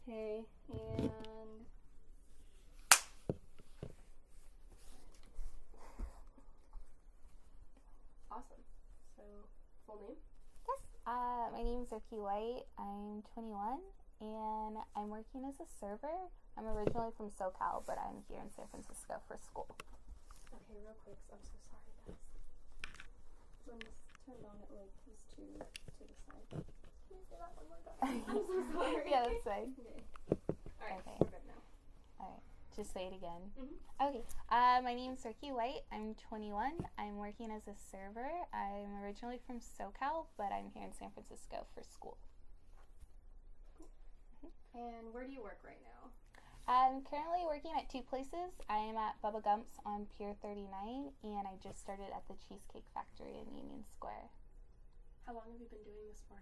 Okay, and awesome. So, full name? Yes. My name is Ricky White. I'm 21, and I'm working as a server. I'm originally from SoCal, but I'm here in San Francisco for school. Okay, real quick. I'm so sorry, guys. When this turned on, it was to the side. Can you say that one more time? I'm so sorry. Yeah, that's fine. Okay. All right. Okay. We're good now. All right. Just say it again. Mm-hmm. Okay. My name is Ricky White. I'm 21. I'm working as a server. I'm originally from SoCal, but I'm here in San Francisco for school. And where do you work right now? I'm currently working at two places. I am at Bubba Gump's on Pier 39, and I just started at the Cheesecake Factory in Union Square. How long have you been doing this for?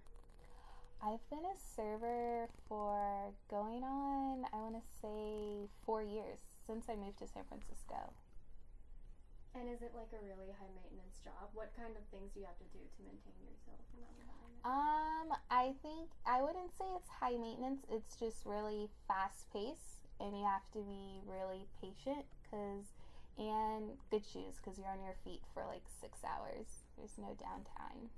I've been a server for going on, I want to say, 4 years, since I moved to San Francisco. And is it like a really high maintenance job? What kind of things do you have to do to maintain yourself in that environment? I wouldn't say it's high maintenance. It's just really fast paced, and you have to be really patient and good shoes because you're on your feet for like 6 hours. There's no downtime.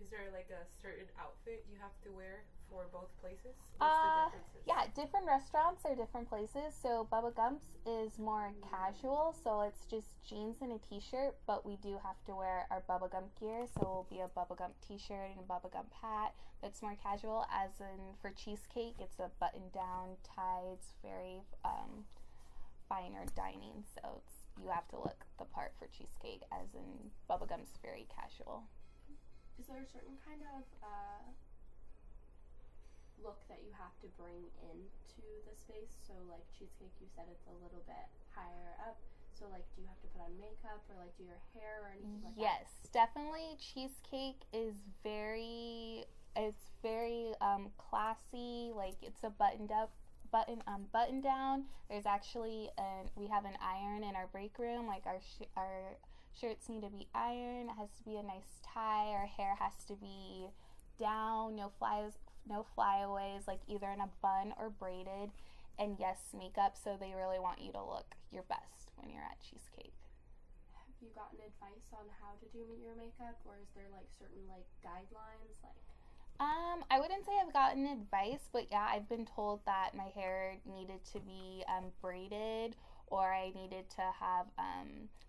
Is there like a certain outfit you have to wear for both places? What's the differences? Yeah, different restaurants are different places. So Bubba Gump's is more casual, so it's just jeans and a t-shirt, but we do have to wear our Bubba Gump gear, so it'll be a Bubba Gump t-shirt and a Bubba Gump hat. That's more casual, as in for Cheesecake, it's a button-down tie. It's very finer dining, so you have to look the part for Cheesecake, as in Bubba Gump's very casual. Is there a certain kind of look that you have to bring into the space? So like Cheesecake, you said it's a little bit higher up. So like, do you have to put on makeup or like do your hair or anything like that? Yes, definitely. Cheesecake is very classy. Like it's a button down. There's actually we have an iron in our break room. Like our shirts need to be ironed. It has to be a nice tie. Our hair has to be down, no flyaways, like either in a bun or braided. And yes, makeup, so they really want you to look your best when you're at Cheesecake. Have you gotten advice on how to do your makeup, or is there like certain like guidelines? I wouldn't say I've gotten advice, but yeah, I've been told that my hair needed to be braided, or I needed to have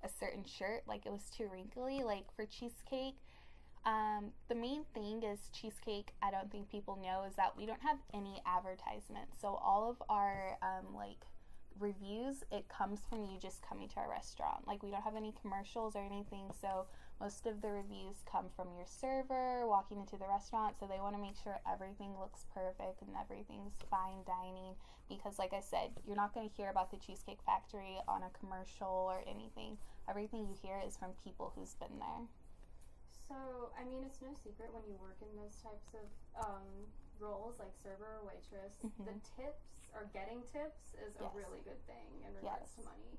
a certain shirt, like it was too wrinkly. Like for Cheesecake, the main thing is Cheesecake, I don't think people know, is that we don't have any advertisement. So all of our reviews, it comes from you just coming to our restaurant. Like we don't have any commercials or anything, so most of the reviews come from your server walking into the restaurant. So they want to make sure everything looks perfect and everything's fine dining, because like I said, you're not going to hear about the Cheesecake Factory on a commercial or anything. Everything you hear is from people who's been there. So, I mean, it's no secret when you work in those types of roles, like server or waitress, the tips, or getting tips, is a really good thing in regards to money.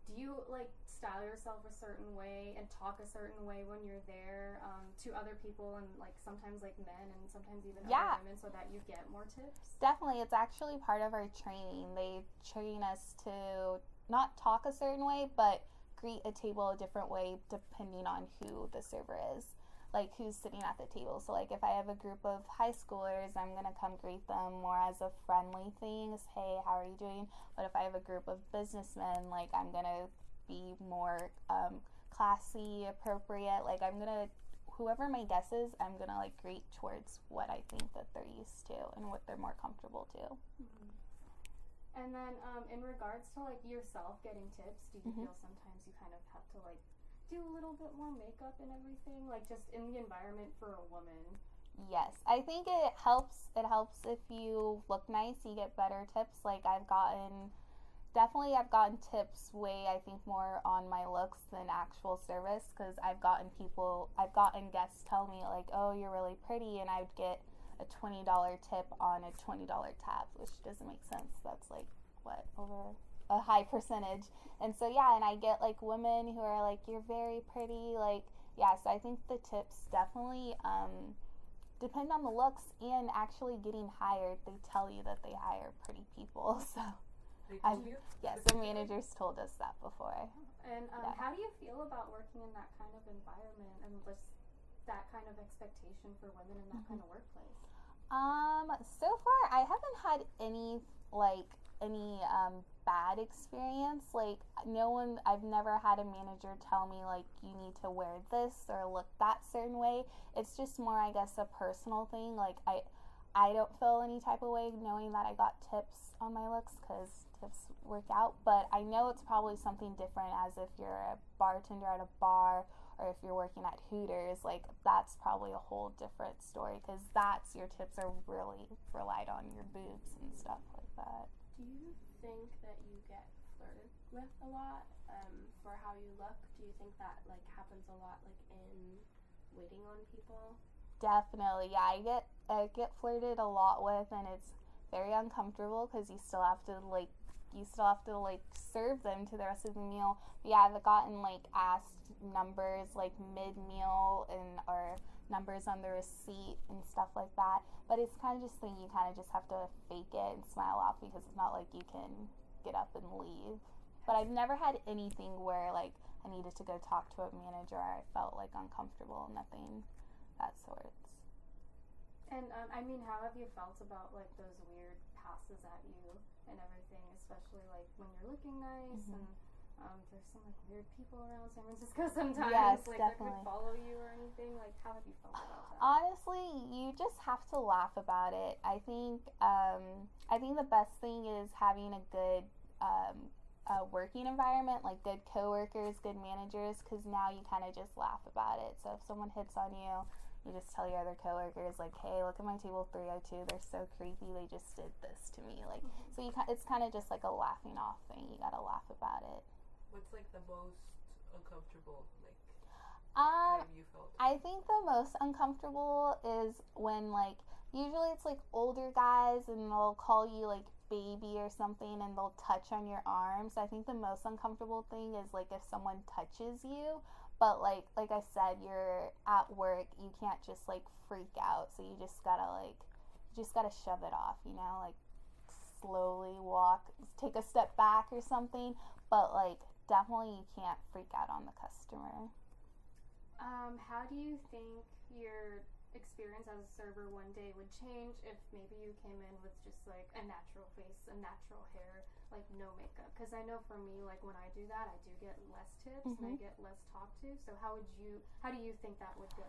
Do you, like, style yourself a certain way and talk a certain way when you're there to other people, and, like, sometimes, like, men and sometimes even other women, so that you get more tips? Definitely. It's actually part of our training. They train us to not talk a certain way, but greet a table a different way depending on who the server is, like who's sitting at the table. So like if I have a group of high schoolers, I'm gonna come greet them more as a friendly thing, as, hey, how are you doing? But if I have a group of businessmen, like I'm gonna be more classy, appropriate. Like whoever my guest is, I'm gonna like greet towards what I think that they're used to and what they're more comfortable to. Mm-hmm. And then in regards to like yourself getting tips, do you feel sometimes you kind of have to like do a little bit more makeup and everything, like just in the environment for a woman? Yes, I think it helps. It helps if you look nice, you get better tips. Like I've gotten tips way, I think, more on my looks than actual service, because I've gotten guests tell me like, oh, you're really pretty, and I would get a $20 tip on a $20 tab, which doesn't make sense. That's like, what, over a high percentage. And so, yeah, and I get like women who are like, you're very pretty, like, yeah, so I think the tips definitely depend on the looks and actually getting hired. They tell you that they hire pretty people, so. Yes, the managers told us that before. And how do you feel about working in that kind of environment and just that kind of expectation for women in that kind of workplace? So far I haven't had any bad experience. Like, I've never had a manager tell me like you need to wear this or look that certain way. It's just more, I guess, a personal thing. Like, I don't feel any type of way knowing that I got tips on my looks, because tips work out, but I know it's probably something different as if you're a bartender at a bar or if you're working at Hooters. Like, that's probably a whole different story, because your tips are really relied on your boobs and stuff like that. Do you think that you get flirted with a lot for how you look? Do you think that like happens a lot like in waiting on people? Definitely, yeah. I get flirted a lot with, and it's very uncomfortable because you still have to serve them to the rest of the meal. But yeah, I've gotten like asked numbers like mid-meal or numbers on the receipt and stuff like that. But it's kind of just thing you kind of just have to fake it and smile off, because it's not like you can get up and leave. But I've never had anything where like I needed to go talk to a manager or I felt like uncomfortable. Nothing that sorts. And I mean, how have you felt about like those weird passes at you and everything, especially like when you're looking nice and there's some like weird people around San Francisco sometimes, yes, like definitely. that could follow you or anything. Like, how have you felt about that? Honestly, you just have to laugh about it. I think the best thing is having a good working environment, like good coworkers, good managers, because now you kind of just laugh about it. So if someone hits on you, you just tell your other coworkers, like, hey, look at my table 302. They're so creepy. They just did this to me. Like, so it's kind of just like a laughing off thing. You gotta laugh about it. What's like the most uncomfortable time you felt? I think the most uncomfortable is when like usually it's like older guys and they'll call you like baby or something and they'll touch on your arms. I think the most uncomfortable thing is like if someone touches you. But like I said, you're at work, you can't just like freak out, so you just gotta shove it off, like slowly walk, take a step back or something, but like definitely you can't freak out on the customer. How do you think your experience as a server one day would change if maybe you came in with just like a natural face, a natural hair, like no makeup? Because I know for me, like when I do that, I do get less tips and I get less talked to. So how do you think that would go?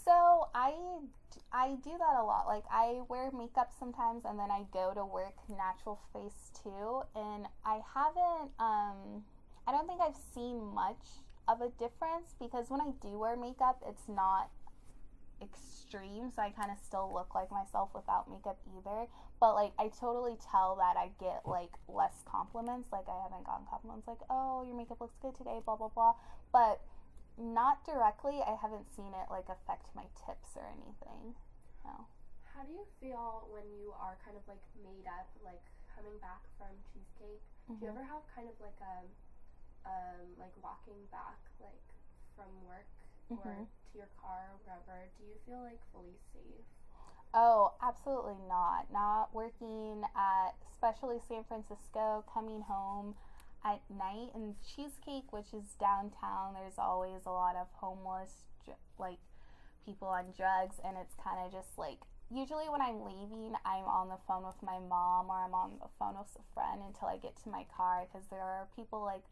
So I do that a lot. Like I wear makeup sometimes and then I go to work natural face too. And I don't think I've seen much of a difference, because when I do wear makeup, it's not extreme, so I kind of still look like myself without makeup either. But like I totally tell that I get like less compliments. Like I haven't gotten compliments like, oh, your makeup looks good today, blah blah blah, but not directly. I haven't seen it like affect my tips or anything. No. How do you feel when you are kind of like made up, like coming back from cheesecake? Do you ever have kind of like like walking back like from work or to your car or wherever, do you feel like fully safe? Oh, absolutely not. Not working at, especially San Francisco, coming home at night in Cheesecake, which is downtown, there's always a lot of homeless, like, people on drugs, and it's kind of just like, usually when I'm leaving, I'm on the phone with my mom or I'm on the phone with a friend until I get to my car, because there are people like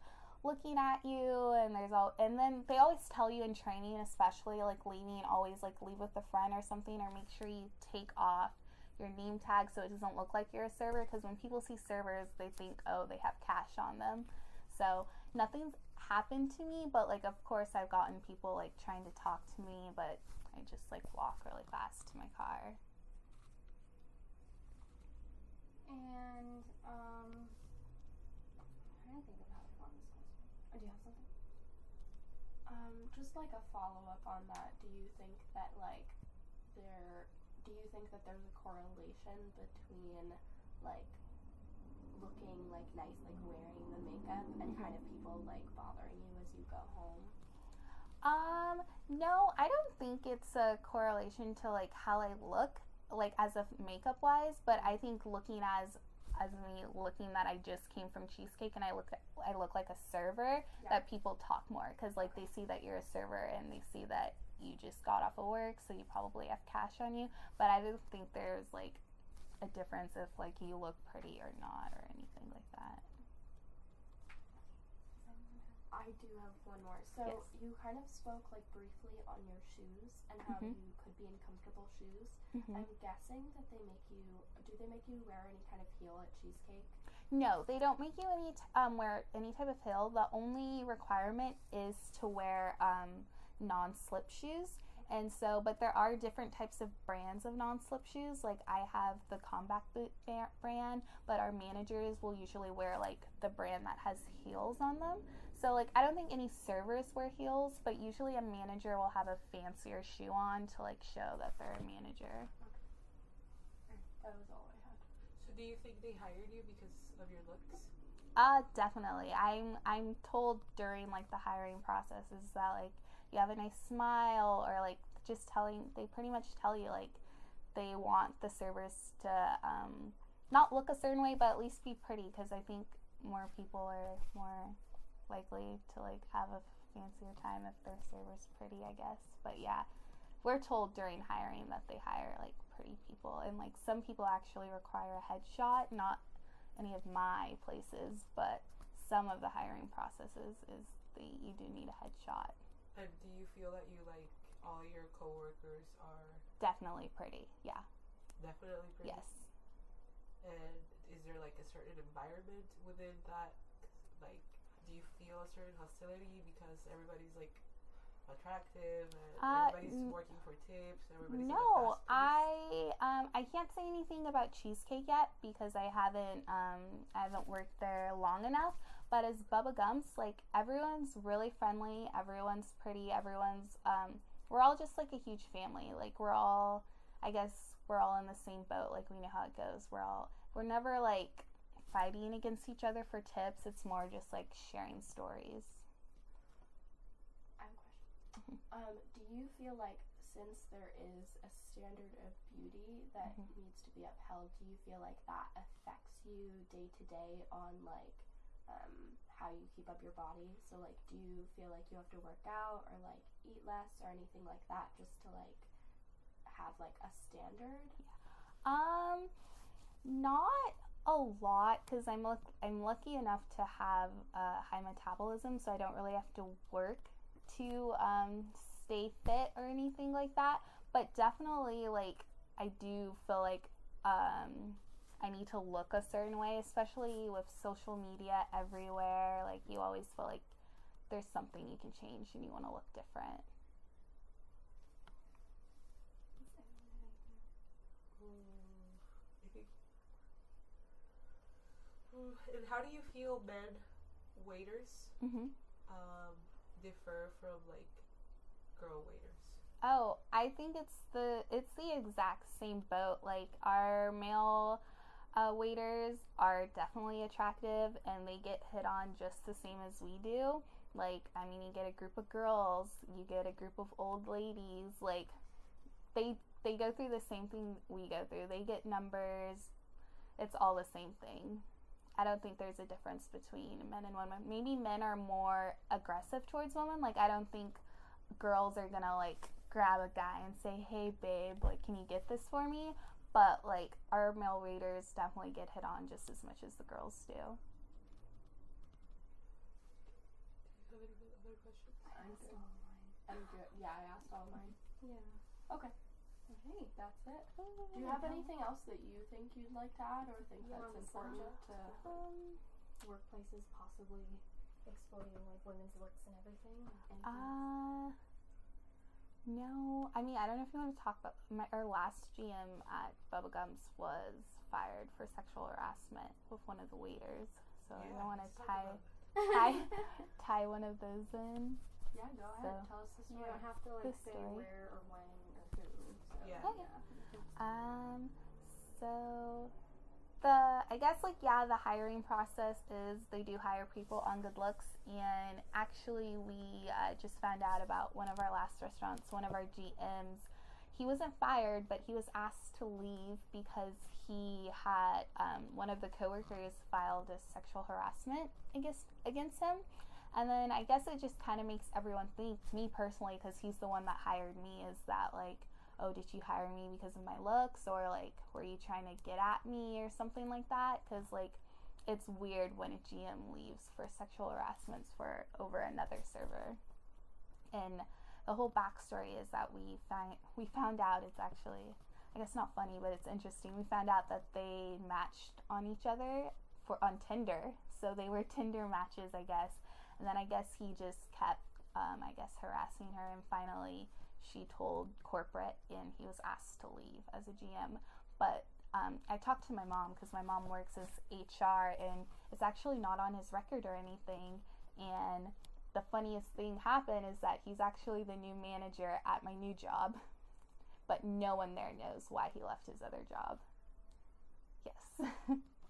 looking at you, and and then they always tell you in training, especially like leaving, always like leave with a friend or something, or make sure you take off your name tag so it doesn't look like you're a server, because when people see servers, they think, oh, they have cash on them. So nothing's happened to me, but like of course I've gotten people like trying to talk to me, but I just like walk really fast to my car. And I'm trying to think of how to respond to this question. Do you have something? Just like a follow-up on that, do you think that there's a correlation between like looking like nice, like wearing the makeup, and kind of people like bothering you as you go home? No, I don't think it's a correlation to like how I look, like as of makeup wise, but I think looking as me looking that I just came from Cheesecake and I look like a server, that people talk more because like they see that you're a server and they see that you just got off of work, so you probably have cash on you. But I don't think there's like a difference if like you look pretty or not or anything like that. I do have one more. So you kind of spoke like briefly on your shoes and how you could be in comfortable shoes. I'm guessing that do they make you wear any kind of heel at Cheesecake? No, they don't make you wear any type of heel. The only requirement is to wear non-slip shoes. And so, but there are different types of brands of non-slip shoes. Like I have the Combat Boot brand, but our managers will usually wear like the brand that has heels on them. So like I don't think any servers wear heels, but usually a manager will have a fancier shoe on to like show that they're a manager. That was all I had. So do you think they hired you because of your looks? Definitely. I'm told during like the hiring process is that like you have a nice smile, or like just they pretty much tell you like they want the servers to not look a certain way, but at least be pretty, because I think more people are more likely to like have a fancier time if their server's pretty, I guess. But yeah, we're told during hiring that they hire like pretty people, and like some people actually require a headshot. Not any of my places, but some of the hiring processes is you do need a headshot. And do you feel that you like all your coworkers are definitely pretty? Yeah. Definitely pretty? Yes. And is there like a certain environment within that? Like, do you feel a certain hostility because everybody's like attractive and everybody's working for tips? Everybody's no, I can't say anything about Cheesecake yet because I haven't worked there long enough. But as Bubba Gumps, like everyone's really friendly, everyone's pretty, everyone's we're all just like a huge family. Like we're all in the same boat. Like we know how it goes. We're never like fighting against each other for tips. It's more just like sharing stories. I have a question. Do you feel like since there is a standard of beauty that needs to be upheld, do you feel like that affects you day to day on like how you keep up your body? So like do you feel like you have to work out or like eat less or anything like that just to like have like a standard? Not a lot, because I'm lucky enough to have high metabolism, so I don't really have to work to stay fit or anything like that. But definitely, like I do feel like I need to look a certain way, especially with social media everywhere. Like you always feel like there's something you can change and you want to look different. And how do you feel men waiters differ from like girl waiters? Oh, I think it's the exact same boat. Like our male waiters are definitely attractive and they get hit on just the same as we do. Like, I mean, you get a group of girls, you get a group of old ladies, like they go through the same thing we go through. They get numbers. It's all the same thing. I don't think there's a difference between men and women. Maybe men are more aggressive towards women. Like, I don't think girls are gonna like grab a guy and say, "Hey babe, like can you get this for me?" But like our male waiters definitely get hit on just as much as the girls do. Do you have any other questions? I asked all mine. I'm good. Yeah, I asked all mine. Yeah. Okay. Okay, that's it. Do you have anything else that you think you'd like to add or think that's important to workplaces possibly exploiting like women's looks and everything? No. I mean, I don't know if you want to talk about our last GM at Bubba Gumps was fired for sexual harassment with one of the waiters. So I don't want to tie one of those in. Yeah, go ahead. Tell us the story. You don't have to like say where or when or who. So. Yeah. Okay. So I I guess, like, yeah, the hiring process is they do hire people on good looks. And actually, we just found out about one of our last restaurants, one of our GMs. He wasn't fired, but he was asked to leave because he had one of the coworkers filed a sexual harassment against him. And then I guess it just kind of makes everyone think, me personally, because he's the one that hired me, is that, like, oh, did you hire me because of my looks, or, like, were you trying to get at me or something like that? Because, like, it's weird when a GM leaves for sexual harassments for over another server. And the whole backstory is that we found out, it's actually, I guess not funny, but it's interesting. We found out that they matched on each other on Tinder. So they were Tinder matches, I guess. And then I guess he just kept, harassing her, and finally she told corporate, and he was asked to leave as a GM. But I talked to my mom, because my mom works as HR, and it's actually not on his record or anything. And the funniest thing happened is that he's actually the new manager at my new job, but no one there knows why he left his other job. Yes.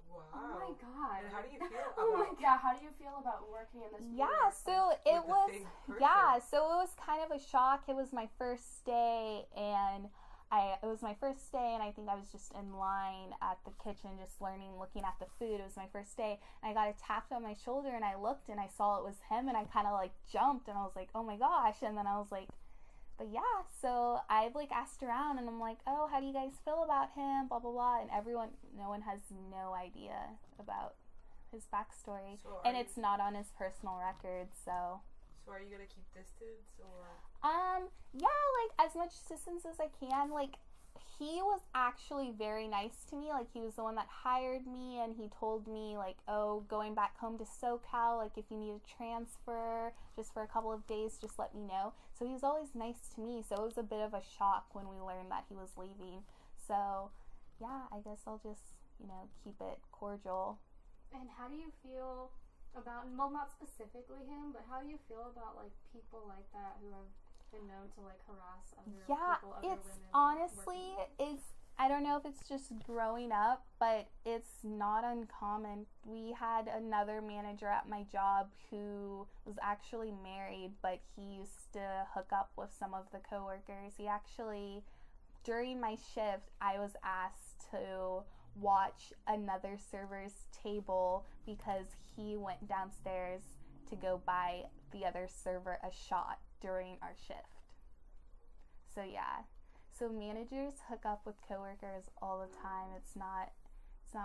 Wow. Oh my god. And how do you feel about? Oh my god. How do you feel about working in this? Yeah. So it was. Yeah. So it was kind of a shock. It was my first day, and I think I was just in line at the kitchen, just looking at the food. It was my first day, and I got a tap on my shoulder, and I looked, and I saw it was him, and I kind of like jumped, and I was like, oh my gosh, and then I was like, but yeah, so I like asked around, and I'm like, oh, how do you guys feel about him, blah blah blah, and no one has no idea about his backstory, and it's not on his personal record. So are you gonna keep distance, or? Yeah, like, as much distance as I can. Like, he was actually very nice to me. Like, he was the one that hired me, and he told me, like, oh, going back home to SoCal, like, if you need a transfer just for a couple of days, just let me know. So he was always nice to me. So it was a bit of a shock when we learned that he was leaving. So yeah, I guess I'll just, keep it cordial. And how do you feel about, well, not specifically him, but how do you feel about, like, people like that who have been known to, like, harass other people, other it's women? honestly, I don't know if it's just growing up, but it's not uncommon. We had another manager at my job who was actually married, but he used to hook up with some of the coworkers. He actually, during my shift, I was asked to watch another server's table because he went downstairs to go buy the other server a shot during our shift. So yeah, so managers hook up with coworkers all the time. It's not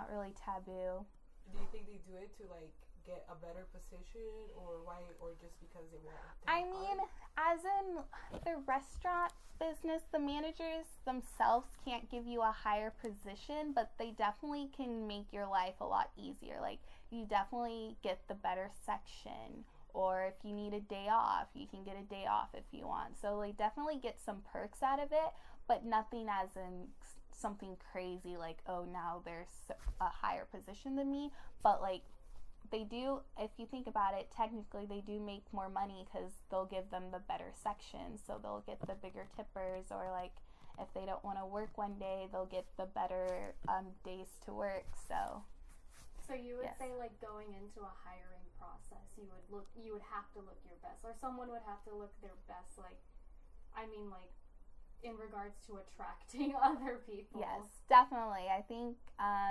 really taboo. Do you think they do it to, like, get a better position, or why, or just because they want to? I mean, as in the restaurant business, the managers themselves can't give you a higher position, but they definitely can make your life a lot easier. Like, you definitely get the better section, or if you need a day off, you can get a day off if you want. So, like, definitely get some perks out of it, but nothing as in something crazy like, oh, now there's a higher position than me. But, like, they do, if you think about it, technically they do make more money because they'll give them the better section. So they'll get the bigger tippers, or, like, if they don't want to work one day, they'll get the better days to work. So you would say, like, going into a hiring process, you would have to look your best, or someone would have to look their best, like, I mean, like, in regards to attracting other people. Yes, definitely. I think,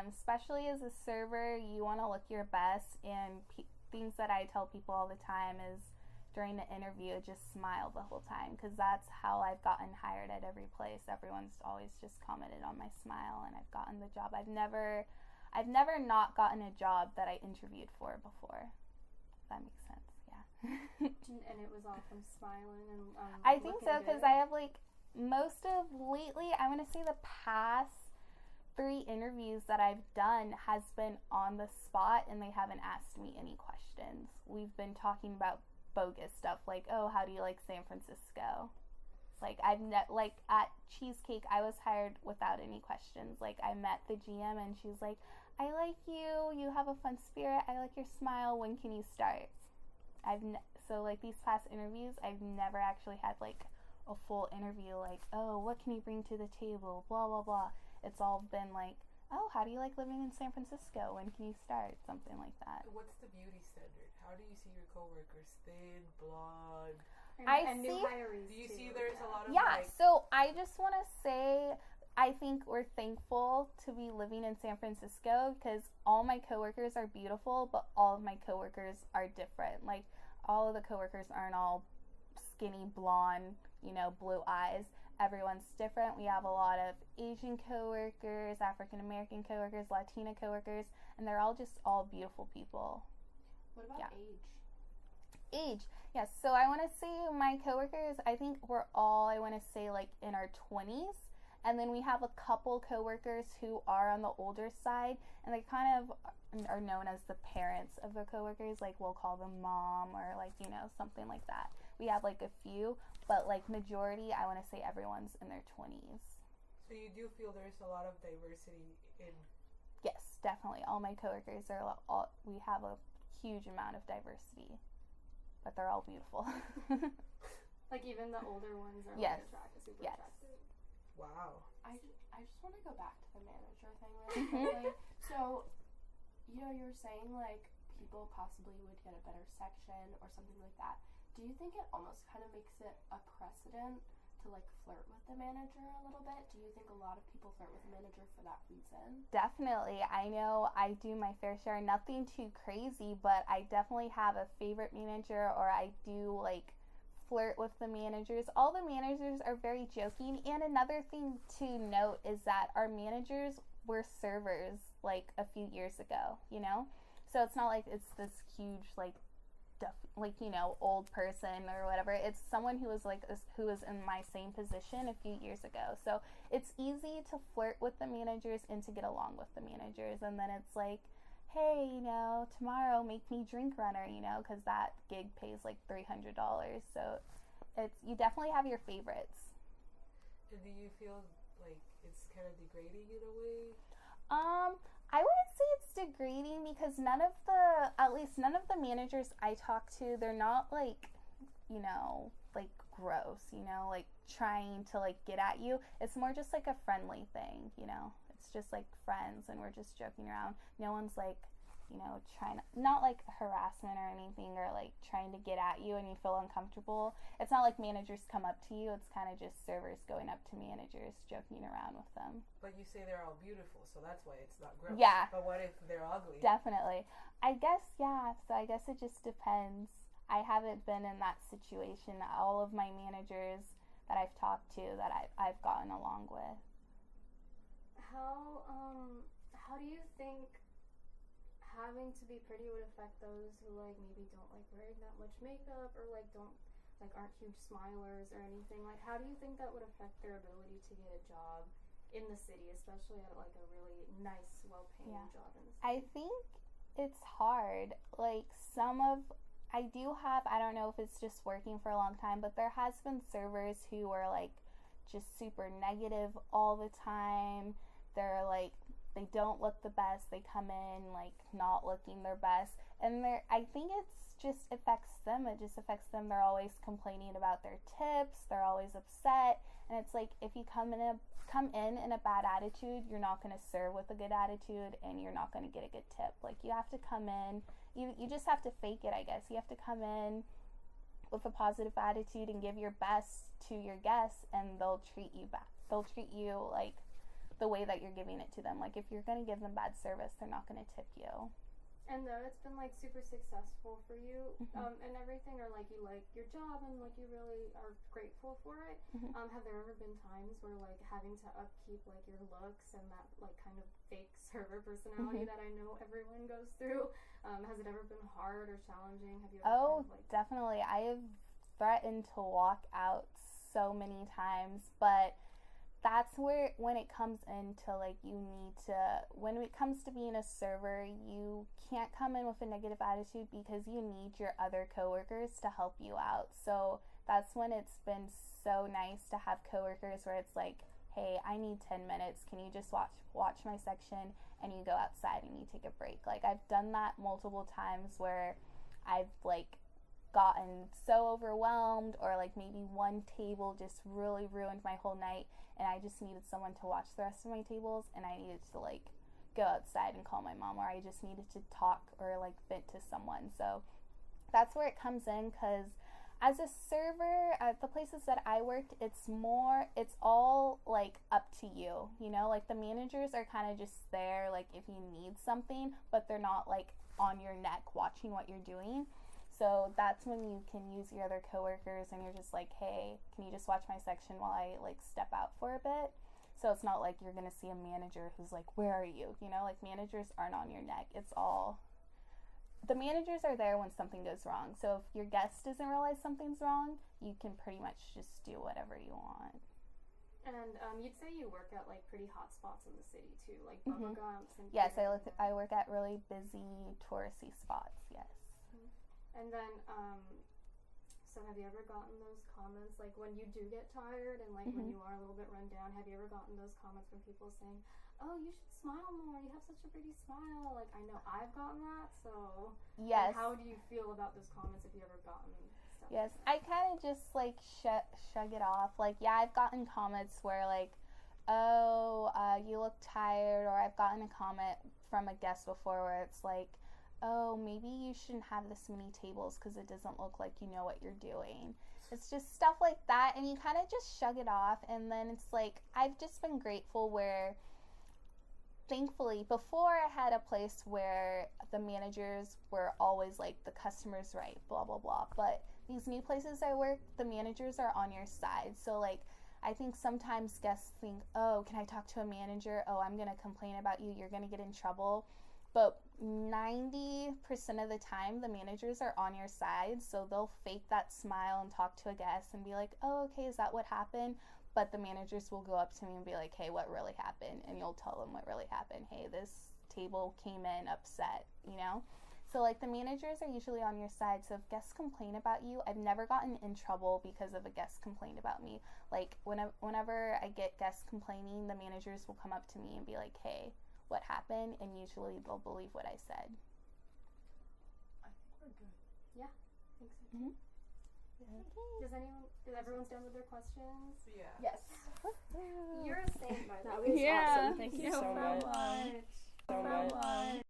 especially as a server, you want to look your best, and things that I tell people all the time is, during the interview, just smile the whole time, because that's how I've gotten hired at every place. Everyone's always just commented on my smile, and I've gotten the job. I've never not gotten a job that I interviewed for before. If that makes sense, yeah. And it was all from smiling and I think so, because I have, like, most of lately, I want to say the past 3 interviews that I've done has been on the spot, and they haven't asked me any questions. We've been talking about bogus stuff, like, oh, how do you like San Francisco? Like, like, at Cheesecake, I was hired without any questions. Like, I met the GM, and she was like, I like you, you have a fun spirit, I like your smile, when can you start? So, like, these past interviews, I've never actually had, like, a full interview, like, oh, what can you bring to the table, blah, blah, blah. It's all been, like, oh, how do you like living in San Francisco? When can you start? Something like that. What's the beauty standard? How do you see your coworkers? Thin, blonde? And new hirees. Do you see there's a lot of so I just want to say I think we're thankful to be living in San Francisco because all my coworkers are beautiful, but all of my coworkers are different. Like, all of the coworkers aren't all skinny, blonde, blue eyes. Everyone's different. We have a lot of Asian coworkers, African American coworkers, Latina coworkers, and they're all beautiful people. What about age? Yes, so I want to say my coworkers, I think we're all, I want to say, like, in our 20s. And then we have a couple coworkers who are on the older side, and they kind of are known as the parents of their coworkers. Like, we'll call them mom or, like, something like that. We have, like, a few, but, like, majority, I want to say everyone's in their 20s. So you do feel there's a lot of diversity in... Yes, definitely. All my coworkers we have a huge amount of diversity, but they're all beautiful. Like, even the older ones are super attractive. Wow. I just want to go back to the manager thing really quickly. So, you were saying, like, people possibly would get a better section or something like that. Do you think it almost kind of makes it a precedent to, like, flirt with the manager a little bit? Do you think a lot of people flirt with the manager for that reason? Definitely. I know I do my fair share. Nothing too crazy, but I definitely have a favorite manager, or I do, like, flirt with the managers. All the managers are very joking, and another thing to note is that our managers were servers like a few years ago, so it's not like it's this huge old person or whatever. It's someone who was in my same position a few years ago, so it's easy to flirt with the managers and to get along with the managers. And then it's like, hey, tomorrow make me drink runner, because that gig pays like $300. So you definitely have your favorites. And do you feel like it's kind of degrading in a way? I wouldn't say it's degrading because none of the managers I talk to, they're not like, like gross, like trying to like get at you. It's more just like a friendly thing, It's just like friends, and we're just joking around. No one's like, trying to, not like harassment or anything, or like trying to get at you and you feel uncomfortable. It's not like managers come up to you. It's kind of just servers going up to managers, joking around with them. But you say they're all beautiful, so that's why it's not gross. Yeah. But what if they're ugly? Definitely. I guess, yeah. So I guess it just depends. I haven't been in that situation. All of my managers that I've talked to, that I've gotten along with. How do you think having to be pretty would affect those who like maybe don't like wearing that much makeup, or like aren't huge smilers or anything? Like, how do you think that would affect their ability to get a job in the city, especially at like a really nice, well-paying job in the city? I think it's hard. Like, I don't know if it's just working for a long time, but there has been servers who are like just super negative all the time. They're like, they don't look the best. They come in like not looking their best, and I think it's just affects them. It just affects them. They're always complaining about their tips. They're always upset, and it's like, if you come in in a bad attitude, you're not going to serve with a good attitude, and you're not going to get a good tip. Like, you have to come in. You just have to fake it, I guess. You have to come in with a positive attitude and give your best to your guests, and they'll treat you back. They'll treat you like the way that you're giving it to them. Like, if you're going to give them bad service, they're not going to tip you. And though it's been like super successful for you, and everything, or like you like your job and like you really are grateful for it, have there ever been times where like having to upkeep like your looks and that like kind of fake server personality that I know everyone goes through, has it ever been hard or challenging? Have you ever definitely. I have threatened to walk out so many times, but that's where, when it comes into like, when it comes to being a server, you can't come in with a negative attitude because you need your other coworkers to help you out. So that's when it's been so nice to have coworkers where it's like, hey, I need 10 minutes. Can you just watch my section? And you go outside and you take a break. Like, I've done that multiple times where I've like gotten so overwhelmed, or like maybe one table just really ruined my whole night, and I just needed someone to watch the rest of my tables, and I needed to like go outside and call my mom, or I just needed to talk or like vent to someone. So that's where it comes in, because as a server at the places that I worked, it's all like up to you, you know, like the managers are kind of just there like if you need something, but they're not like on your neck watching what you're doing. So that's when you can use your other coworkers and you're just like, hey, can you just watch my section while I like step out for a bit? So it's not like you're gonna see a manager who's like, where are you? You know, like managers aren't on your neck. The managers are there when something goes wrong. So if your guest doesn't realize something's wrong, you can pretty much just do whatever you want. And you'd say you work at like pretty hot spots in the city too, like Bubba Gumps and yes, I work at really busy touristy spots. Yes. And then so have you ever gotten those comments like when you do get tired and like when you are a little bit run down, have you ever gotten those comments from people saying, oh, you should smile more, you have such a pretty smile? Like, I know I've gotten that, so yes. Like, how do you feel about those comments if you ever gotten stuff? Yes, I kind of just like shrug it off. Like, yeah, I've gotten comments where like, oh, you look tired, or I've gotten a comment from a guest before where it's like, oh, maybe you shouldn't have this many tables because it doesn't look like you know what you're doing. It's just stuff like that, and you kind of just shrug it off. And then it's like, I've just been grateful where, thankfully, before I had a place where the managers were always like, the customer's right, blah, blah, blah. But these new places I work, the managers are on your side. So like, I think sometimes guests think, oh, can I talk to a manager? Oh, I'm going to complain about you. You're going to get in trouble. But 90% of the time, the managers are on your side. So they'll fake that smile and talk to a guest and be like, oh, okay, is that what happened? But the managers will go up to me and be like, hey, what really happened? And you'll tell them what really happened. Hey, this table came in upset, you know? So, like, the managers are usually on your side. So if guests complain about you, I've never gotten in trouble because of a guest complained about me. Like, whenever I get guests complaining, the managers will come up to me and be like, hey, what happened? And usually they'll believe what I said. I think we're good. Yeah, I think so. Mm-hmm. Is everyone's done with their questions? Yeah. Yes. You're a saint, by the way. Yeah. Awesome. Thank you so much. So much.